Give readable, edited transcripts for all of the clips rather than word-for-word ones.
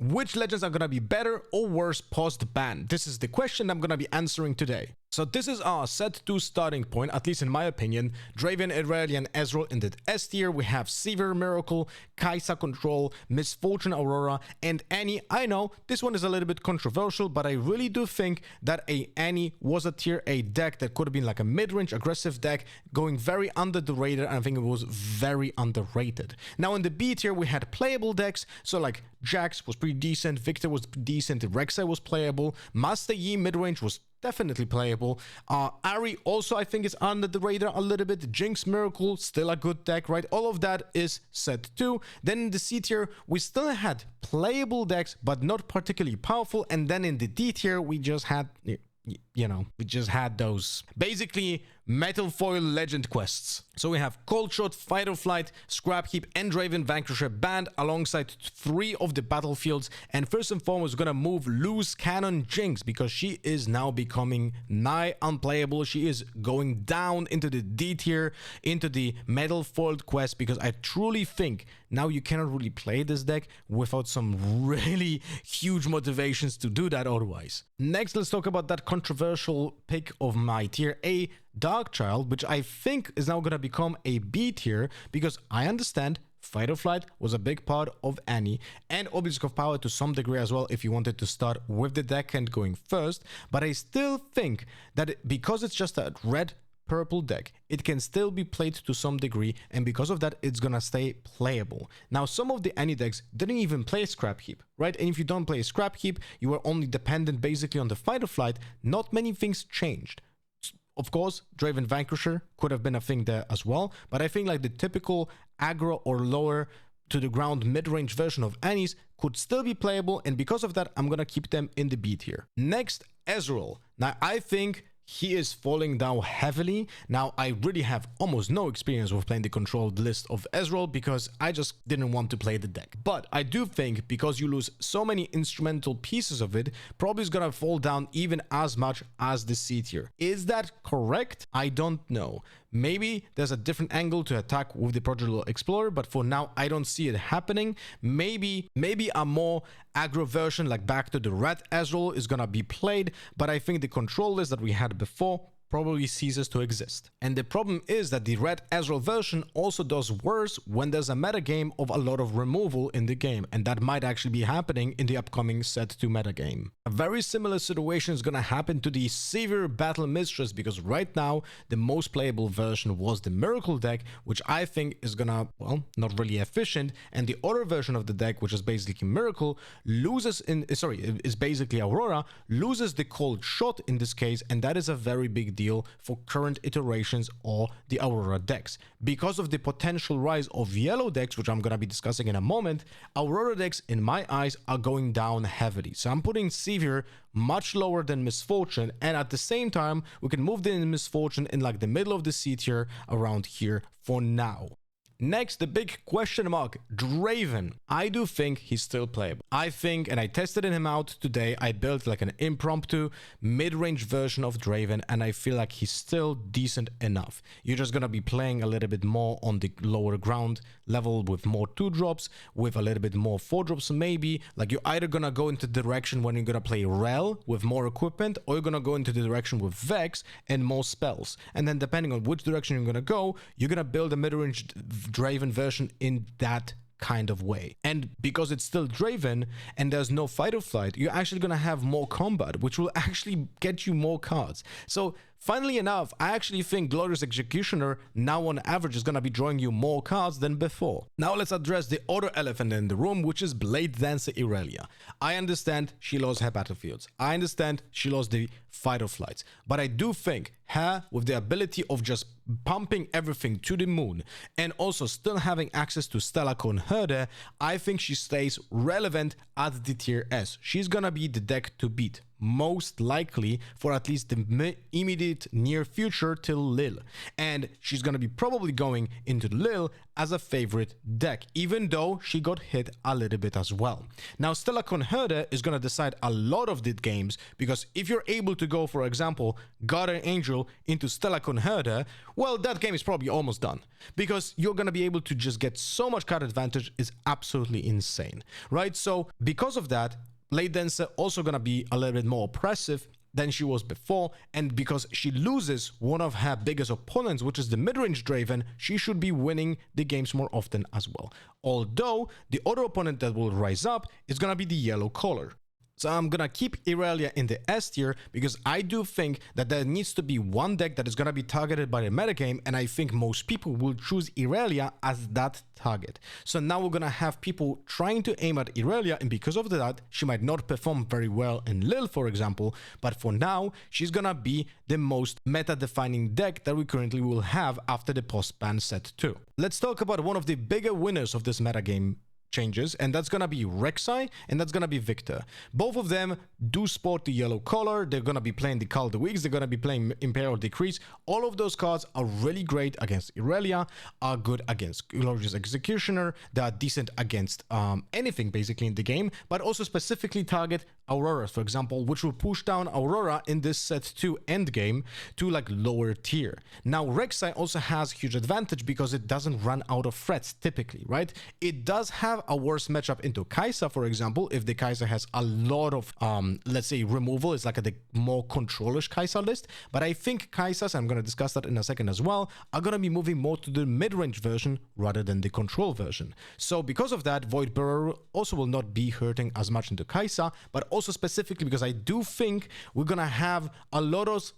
Which legends are gonna be better or worse post-ban? This is the question I'm gonna be answering today. So this is our set 2 starting point, at least in my opinion. Draven, Irelia, Ezreal in the S tier. We have Seaver, Miracle, Kai'Sa Control, Misfortune, Aurora, and Annie. I know this one is a little bit controversial, but I really do think that Annie was a tier A deck that could have been like a mid-range aggressive deck going very under the radar, and I think it was very underrated. Now in the B tier we had playable decks, so like Jax was pretty decent, Victor was decent, Rek'Sai was playable, Master Yi mid-range was definitely playable. Ahri also I think is under the radar a little bit. Jinx, Miracle, still a good deck, right? All of that is set 2. Then in the C tier, we still had playable decks, but not particularly powerful. And then in the D tier, we just had, you know, we just had those basically metal foil legend quests. So we have Cold Shot, Fight or Flight, Scrap Heap, and Draven Vanquisher banned alongside 3 of the battlefields. And first and foremost, we're gonna move Loose Cannon Jinx because she is now becoming nigh unplayable. She is going down into the D tier, into the metal foiled quest, because I truly think now you cannot really play this deck without some really huge motivations to do that otherwise. Next, let's talk about that controversial pick of my tier A, Darkchild, which I think is now going to become a B tier, because I understand Fight or Flight was a big part of Annie, and Obelisk of Power to some degree as well if you wanted to start with the deck and going first, but I still think that because it's just a red purple deck, it can still be played to some degree, and because of that it's gonna stay playable. Now some of the Annie decks didn't even play Scrap Heap, right? And if you don't play Scrap Heap, you are only dependent basically on the Fight or Flight. Not many things changed. Of course, Draven Vanquisher could have been a thing there as well, but I think like the typical aggro or lower to the ground mid-range version of Annie's could still be playable, and because of that I'm gonna keep them in the B tier. Next, Ezreal. Now I think he is falling down heavily. Now, I really have almost no experience with playing the controlled list of Ezreal because I just didn't want to play the deck. But I do think because you lose so many instrumental pieces of it, probably is gonna fall down even as much as the C tier. Is that correct? I don't know. Maybe there's a different angle to attack with the Prodigal Explorer, but for now, I don't see it happening. Maybe a more aggro version, like back to the red Ezreal, is gonna be played, but I think the control list that we had before probably ceases to exist. And the problem is that the red Ezreal version also does worse when there's a metagame of a lot of removal in the game, and that might actually be happening in the upcoming set 2 metagame. A very similar situation is gonna happen to the Seaver Battle Mistress, because right now the most playable version was the Miracle deck, which I think is gonna, well, not really efficient, and the other version of the deck, which is basically Miracle, is basically Aurora, loses the Cold Shot in this case, and that is a very big deal for current iterations or the Aurora decks. Because of the potential rise of yellow decks, which I'm gonna be discussing in a moment, Aurora decks in my eyes are going down heavily. So I'm putting Seaver much lower than Misfortune, and at the same time we can move the Misfortune in like the middle of the C tier around here for now. Next, the big question mark, Draven. I do think he's still playable. I think, and I tested him out today, I built like an impromptu mid-range version of Draven, and I feel like he's still decent enough. You're just gonna be playing a little bit more on the lower ground level with more 2-drops, with a little bit more 4-drops maybe. Like you're either gonna go into the direction when you're gonna play Rel with more equipment, or you're gonna go into the direction with Vex and more spells. And then depending on which direction you're gonna go, you're gonna build a mid-range Draven version in that kind of way. And because it's still Draven and there's no Fight or Flight, you're actually gonna have more combat, which will actually get you more cards. So funnily enough, I actually think Glorious Executioner now on average is gonna be drawing you more cards than before. Now let's address the other elephant in the room, which is Blade Dancer Irelia. I understand she lost her battlefields. I understand she lost the Fight or Flights. But I do think her, with the ability of just pumping everything to the moon and also still having access to Stellar Cone Herder, I think she stays relevant at the tier S. She's gonna be the deck to beat. most likely for at least the immediate near future till Lil. And she's gonna be probably going into Lil as a favorite deck, even though she got hit a little bit as well. Now, Stella Conherder is gonna decide a lot of the games, because if you're able to go, for example, Guardian Angel into Stella Conherder, well, that game is probably almost done, because you're gonna be able to just get so much card advantage. Is absolutely insane, right? So because of that, Late Dancer also gonna be a little bit more oppressive than she was before, and because she loses one of her biggest opponents, which is the mid-range Draven, she should be winning the games more often as well. Although the other opponent that will rise up is gonna be the yellow color. So I'm gonna keep Irelia in the S tier, because I do think that there needs to be one deck that is gonna be targeted by the metagame, and I think most people will choose Irelia as that target. So now we're gonna have people trying to aim at Irelia, and because of that, she might not perform very well in Lil, for example, but for now, she's gonna be the most meta-defining deck that we currently will have after the post-ban set 2. Let's talk about one of the bigger winners of this metagame changes, and that's gonna be Rek'Sai, and that's gonna be Victor. Both of them do sport the yellow color. They're gonna be playing the Call of the Weeks, they're gonna be playing Imperial Decrees. All of those cards are really great against Irelia, are good against Glorious Executioner, they are decent against anything basically in the game, but also specifically target Auroras, for example, which will push down Aurora in this set 2 endgame to like lower tier. Now, Rek'Sai also has huge advantage because it doesn't run out of threats typically, right? It does have a worse matchup into Kai'Sa, for example, if the Kai'Sa has a lot of, let's say, removal. It's like the more controlish Kai'Sa list. But I think Kai'Sas, I'm going to discuss that in a second as well, are going to be moving more to the mid-range version rather than the control version. So because of that, Void Bearer also will not be hurting as much into Kai'Sa, but also specifically because I do think we're going to have a lot of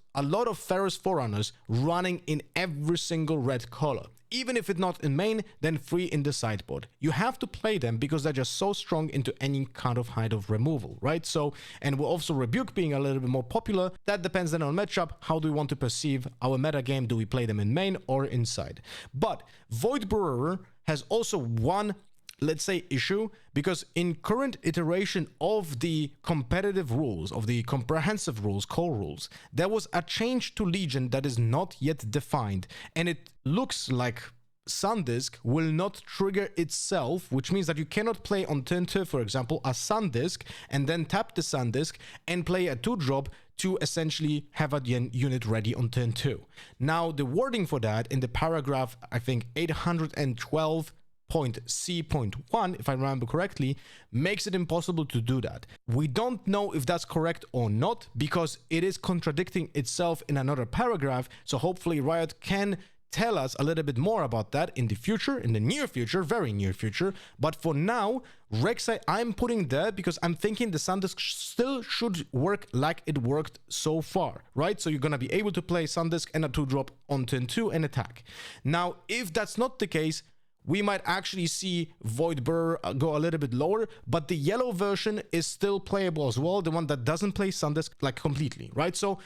Ferrous Forerunners running in every single red color. Even if it's not in main, then free in the sideboard. You have to play them because they're just so strong into any kind of height of removal, right? So, and we're also Rebuke being a little bit more popular. That depends then on matchup. How do we want to perceive our meta game? Do we play them in main or inside? But Void Bearer has also one, let's say, issue, because in current iteration of the competitive rules, of the comprehensive rules, core rules, there was a change to Legion that is not yet defined, and it looks like Sundisk will not trigger itself, which means that you cannot play on turn 2, for example, a Sundisk and then tap the Sundisk and play a 2-drop to essentially have a unit ready on turn 2. Now, the wording for that in the paragraph, I think 812.C.1, if I remember correctly, makes it impossible to do that. We don't know if that's correct or not, because it is contradicting itself in another paragraph, so hopefully Riot can tell us a little bit more about that in the future, in the near future, very near future. But for now, Rek'Sai I'm putting there because I'm thinking the Sundisk still should work like it worked so far, right? So you're gonna be able to play Sundisk and a 2-drop on turn 2 and attack. Now, if that's not the case, we might actually see Void Bearer go a little bit lower, but the yellow version is still playable as well, the one that doesn't play Sundisk like completely, right? So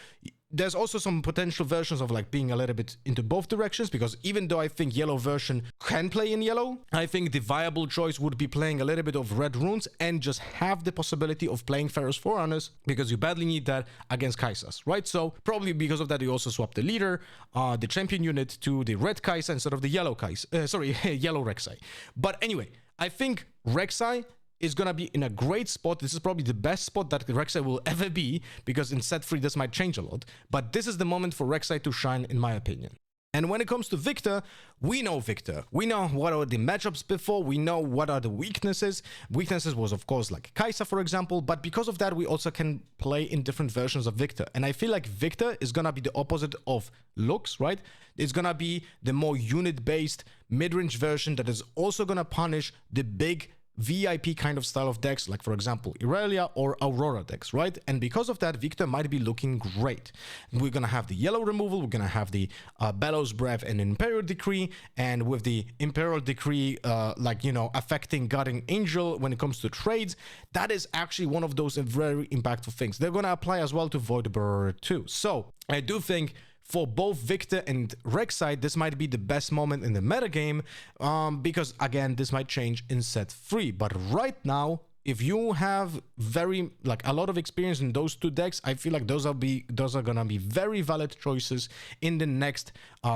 there's also some potential versions of like being a little bit into both directions, because even though I think yellow version can play in yellow, I think the viable choice would be playing a little bit of red runes and just have the possibility of playing Ferrous Forerunners, because you badly need that against Kai'Sas, right? So probably because of that, you also swap the leader, the champion unit to the red Kai'Sa instead of the yellow Kai'Sa, yellow Rek'Sai. But anyway, I think Rek'Sai is gonna be in a great spot. This is probably the best spot that Rek'Sai will ever be, because in set 3 this might change a lot, but this is the moment for Rek'Sai to shine, in my opinion. And when it comes to Victor, we know what are the matchups before, we know what are the weaknesses. Weaknesses was of course like Kai'Sa, for example, but because of that we also can play in different versions of Victor. And I feel like Victor is gonna be the opposite of Lux, right? It's gonna be the more unit-based mid-range version that is also gonna punish the big VIP kind of style of decks, like for example Irelia or Aurora decks, right? And because of that, Victor might be looking great. We're gonna have the yellow removal, we're gonna have the Bellows Breath and Imperial Decree, and with the Imperial Decree affecting Guardian Angel when it comes to trades, that is actually one of those very impactful things. They're gonna apply as well to Void Bearer too. So I do think for both Victor and Rek'Sai, this might be the best moment in the metagame, because again, this might change in set 3. But right now, if you have very like a lot of experience in those two decks, I feel like those are gonna be very valid choices in the next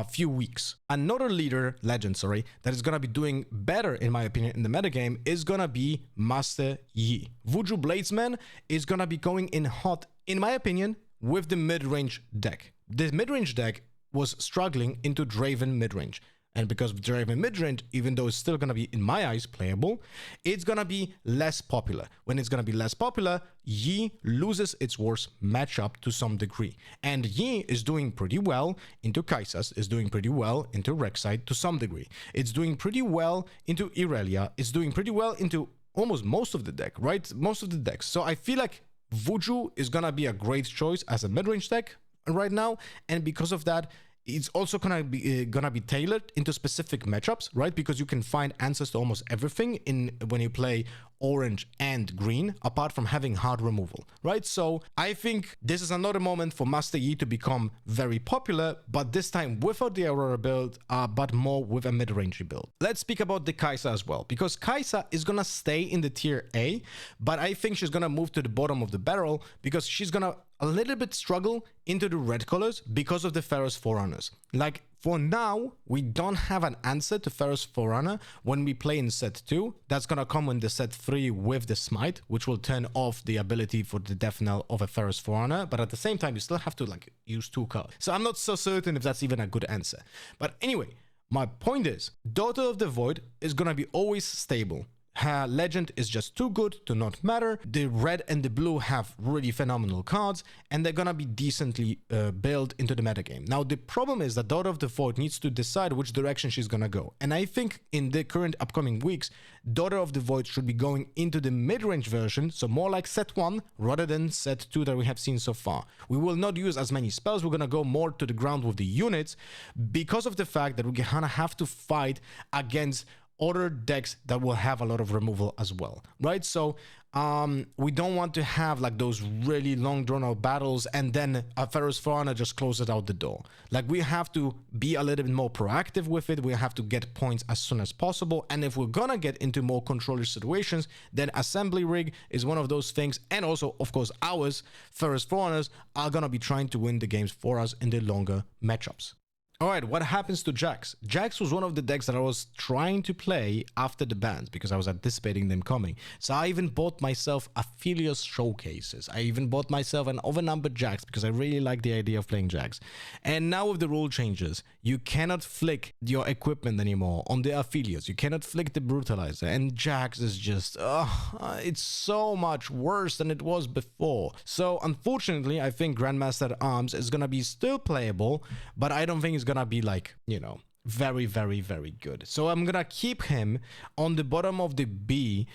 few weeks. Another legend, that is gonna be doing better in my opinion in the metagame is gonna be Master Yi. Vuju Bladesman is gonna be going in hot, in my opinion, with the mid-range deck. The mid-range deck was struggling into Draven mid-range. And because of Draven midrange, even though it's still going to be, in my eyes, playable, it's going to be less popular. When it's going to be less popular, Yi loses its worst matchup to some degree. And Yi is doing pretty well into Kaisas, is doing pretty well into Rek'Sai to some degree. It's doing pretty well into Irelia. It's doing pretty well into almost most of the deck, right? Most of the decks. So I feel like Vuju is going to be a great choice as a midrange deck right now. And because of that, it's also gonna be tailored into specific matchups, right? Because you can find answers to almost everything when you play orange and green, apart from having hard removal, right? So I think this is another moment for Master Yi to become very popular, but this time without the Aurora build, but more with a mid-range build. Let's speak about the Kaisa as well, because Kaisa is gonna stay in the tier A, but I think she's gonna move to the bottom of the barrel because she's gonna a little bit struggle into the red colors because of the Pharaoh's Forerunners. Like, for now, we don't have an answer to Pharaoh's Forerunner when we play in set 2. That's gonna come in the set 3 with the Smite, which will turn off the ability for the death knell of a Pharaoh's Forerunner, but at the same time, you still have to like use 2 cards. So I'm not so certain if that's even a good answer. But anyway, my point is, Daughter of the Void is gonna be always stable. Her legend is just too good to not matter. The red and the blue have really phenomenal cards, and they're gonna be decently built into the metagame. Now, the problem is that Daughter of the Void needs to decide which direction she's gonna go. And I think in the current upcoming weeks, Daughter of the Void should be going into the mid-range version, so more like set 1 rather than set 2 that we have seen so far. We will not use as many spells. We're gonna go more to the ground with the units because of the fact that we're gonna have to fight against other decks that will have a lot of removal as well, right? So we don't want to have like those really long drawn out battles and then a Pharaoh's Forerunner just closes out the door. Like, we have to be a little bit more proactive with it. We have to get points as soon as possible. And if we're gonna get into more controller situations, then Assembly Rig is one of those things. And also, of course, ours, Pharaoh's Forerunners, are gonna be trying to win the games for us in the longer matchups. All right, what happens to Jax? Jax was one of the decks that I was trying to play after the bans because I was anticipating them coming. So I even bought myself Aphelios Showcases. I even bought myself an overnumbered Jax because I really like the idea of playing Jax. And now with the rule changes, you cannot flick your equipment anymore on the Aphelios. You cannot flick the Brutalizer. And Jax is just, it's so much worse than it was before. So unfortunately, I think Grandmaster Arms is going to be still playable, but I don't think it's gonna be like, you know, very, very, very good. So I'm gonna keep him on the bottom of the B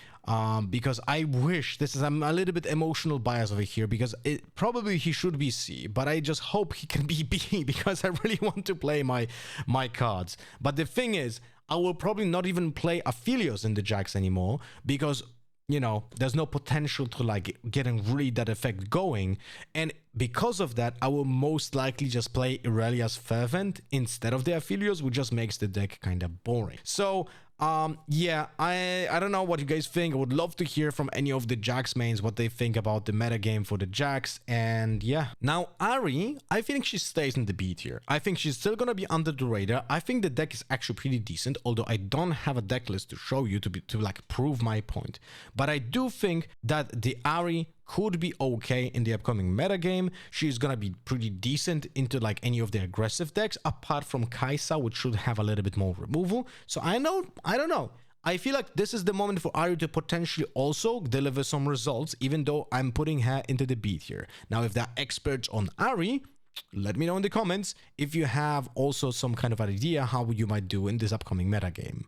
because I wish, I'm a little bit emotional bias over here because probably he should be C, but I just hope he can be B because I really want to play my cards. But the thing is, I will probably not even play Aphelios in the Jax anymore because, you know, there's no potential to like getting really that effect going. And because of that, I will most likely just play Irelia's Fervent instead of the Aphelios, which just makes the deck kind of boring. So yeah, I don't know what you guys think. I would love to hear from any of the Jax mains what they think about the metagame for the Jax. And yeah, now Ahri, I think she stays in the B tier. I think she's still gonna be under the radar. I think the deck is actually pretty decent, although I don't have a deck list to show you to like prove my point. But I do think that the Ahri could be okay in the upcoming metagame. She's gonna be pretty decent into like any of the aggressive decks, apart from Kaisa, which should have a little bit more removal. So I don't know. I feel like this is the moment for Ahri to potentially also deliver some results, even though I'm putting her into the B tier. Now, if there are experts on Ahri, let me know in the comments if you have also some kind of idea how you might do in this upcoming metagame.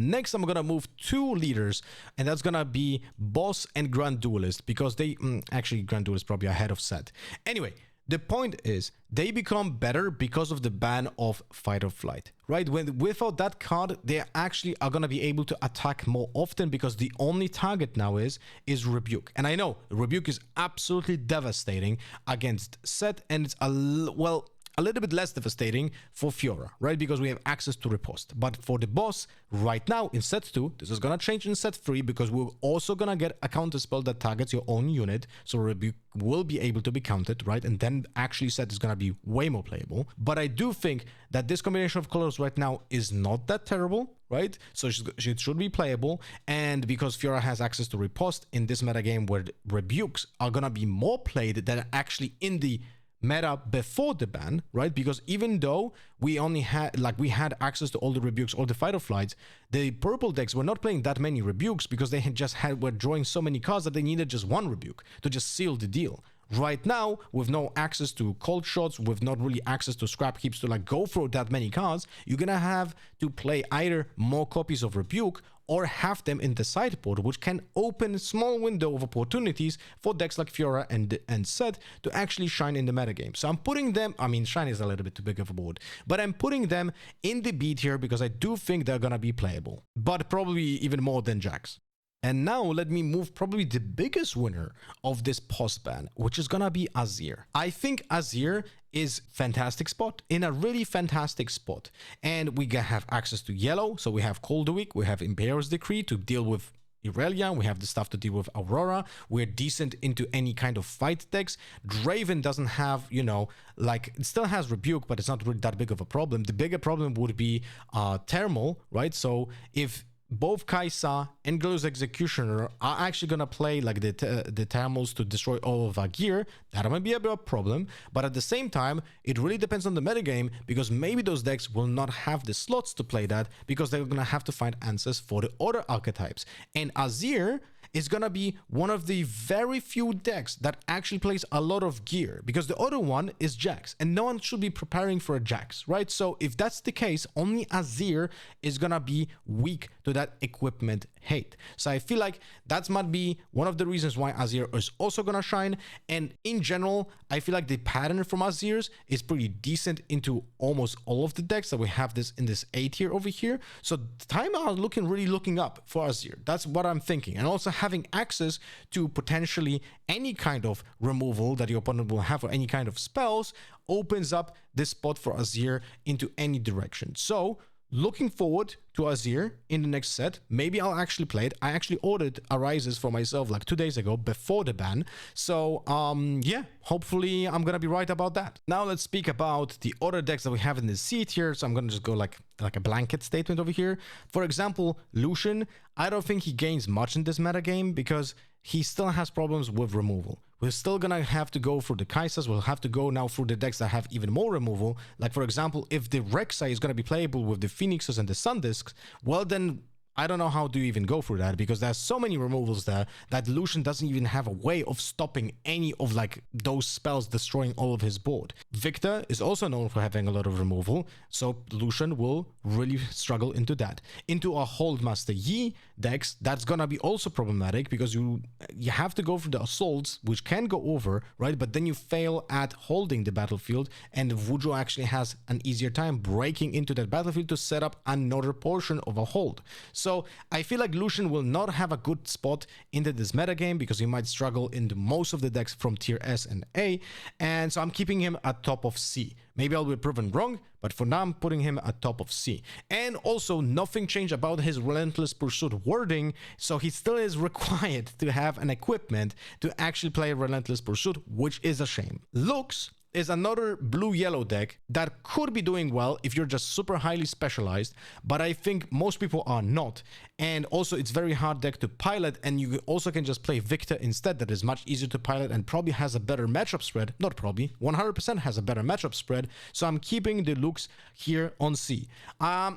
Next, I'm gonna move 2 leaders, and that's gonna be Boss and Grand Duelist, because they actually Grand Duelist probably ahead of Set. Anyway, the point is they become better because of the ban of Fight or Flight, right? Without that card, they actually are gonna be able to attack more often because the only target now is Rebuke. And I know Rebuke is absolutely devastating against Set, and it's well, a little bit less devastating for Fiora, right? Because we have access to riposte. But for the boss, right now in set 2, this is gonna change in set 3 because we're also gonna get a counter spell that targets your own unit. So Rebuke will be able to be countered, right? And then actually set is gonna be way more playable. But I do think that this combination of colors right now is not that terrible, right? So it should be playable. And because Fiora has access to riposte in this metagame where rebukes are gonna be more played than actually in the meta before the ban, right? Because even though we only had access to all the rebukes, all the fight or flights, the purple decks were not playing that many rebukes because they were drawing so many cards that they needed just one rebuke to just seal the deal. Right now, with no access to cold shots, with not really access to scrap heaps to like go through that many cards, you're gonna have to play either more copies of Rebuke or have them in the sideboard, which can open a small window of opportunities for decks like Fiora and Set to actually shine in the metagame. So I'm putting them, I mean, shine is a little bit too big of a word, but I'm putting them in the B tier because I do think they're gonna be playable, but probably even more than Jax. And now let me move probably the biggest winner of this post-ban, which is gonna be Azir. I think Azir is fantastic spot, in a really fantastic spot. And we have access to yellow, so we have Cold Week, we have Imperial's Decree to deal with Irelia, we have the stuff to deal with Aurora, we're decent into any kind of fight decks. Draven doesn't have, you know, like, it still has Rebuke, but it's not really that big of a problem. The bigger problem would be Thermal, right? So if both Kaisa and Glow's Executioner are actually gonna play like the thermals to destroy all of our gear, that might be a bit of a problem. But at the same time, it really depends on the metagame, because maybe those decks will not have the slots to play that because they're gonna have to find answers for the other archetypes. And Azir is gonna be one of the very few decks that actually plays a lot of gear, because the other one is Jax, and no one should be preparing for a Jax, right? So if that's the case, only Azir is gonna be weak to that equipment hate. So I feel like that might be one of the reasons why Azir is also gonna shine. And in general, I feel like the pattern from Azir's is pretty decent into almost all of the decks that we have this in this A tier over here. So the time are really looking up for Azir. That's what I'm thinking. And also having access to potentially any kind of removal that your opponent will have, or any kind of spells, opens up this spot for Azir into any direction. So looking forward to Azir in the next set. Maybe I'll actually play it. I actually ordered Arises for myself like 2 days ago before the ban. So yeah, hopefully I'm gonna be right about that. Now let's speak about the other decks that we have in the C tier. So I'm gonna just go like a blanket statement over here. For example, Lucian, I don't think he gains much in this metagame because he still has problems with removal. We're still gonna have to go through the Kaisas. We'll have to go now through the decks that have even more removal. Like, for example, if the Rek'Sai is gonna be playable with the Phoenixes and the Sun Discs, well then I don't know how to even go through that, because there's so many removals there that Lucian doesn't even have a way of stopping any of like those spells destroying all of his board. Victor is also known for having a lot of removal, so Lucian will really struggle into that. Into a Holdmaster Yi decks, that's gonna be also problematic, because you have to go through the assaults, which can go over, right? But then you fail at holding the battlefield, and Wujo actually has an easier time breaking into that battlefield to set up another portion of a hold. So I feel like Lucian will not have a good spot into this metagame, because he might struggle into most of the decks from tier S and A, and so I'm keeping him at top of C. Maybe I'll be proven wrong, but for now I'm putting him at top of C. And also, nothing changed about his Relentless Pursuit wording, so he still is required to have an equipment to actually play Relentless Pursuit, which is a shame. Lux is another blue-yellow deck that could be doing well if you're just super highly specialized, but I think most people are not. And also, it's very hard deck to pilot, and you also can just play Victor instead. That is much easier to pilot and probably has a better matchup spread. Not probably, 100% has a better matchup spread. So I'm keeping the Lux here on C.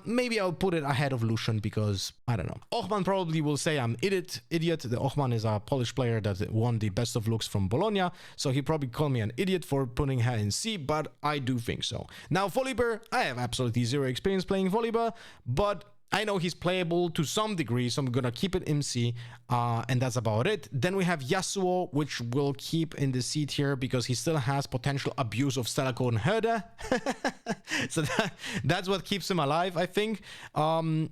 Maybe I'll put it ahead of Lucian because, I don't know. Ochman probably will say I'm idiot. The Ochman is a Polish player that won the best of Lux from Bologna, so he probably called me an idiot for putting her in C, but I do think so. Now, Volibear, I have absolutely zero experience playing Volibear, but I know he's playable to some degree, so I'm gonna keep it MC, and that's about it. Then we have Yasuo, which we'll keep in the C tier because he still has potential abuse of Stellar Code and Herder. So that's what keeps him alive, I think. You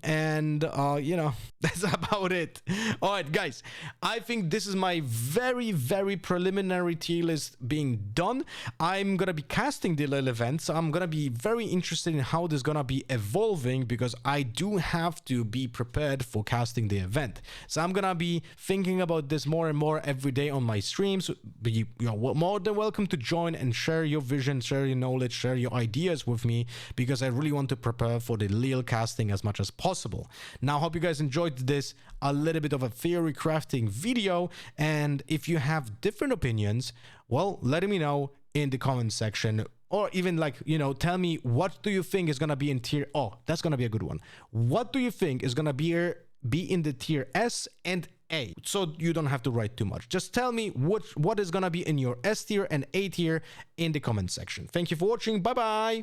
know, that's about it. All right, guys, I think this is my very, very preliminary tier list being done. I'm gonna be casting the little event, so I'm gonna be very interested in how this is gonna be evolving because I do have to be prepared for casting the event. So I'm gonna be thinking about this more and more every day on my streams. You're more than welcome to join and share your vision, share your knowledge, share your ideas with me, because I really want to prepare for the Lille casting as much as possible. Now, I hope you guys enjoyed this, a little bit of a theory crafting video, and if you have different opinions, well, let me know in the comment section. Or even, like, you know, tell me, what do you think is gonna be in tier... Oh, that's gonna be a good one. What do you think is gonna be in the tier S and A? So you don't have to write too much. Just tell me what is gonna be in your S tier and A tier in the comment section. Thank you for watching. Bye bye.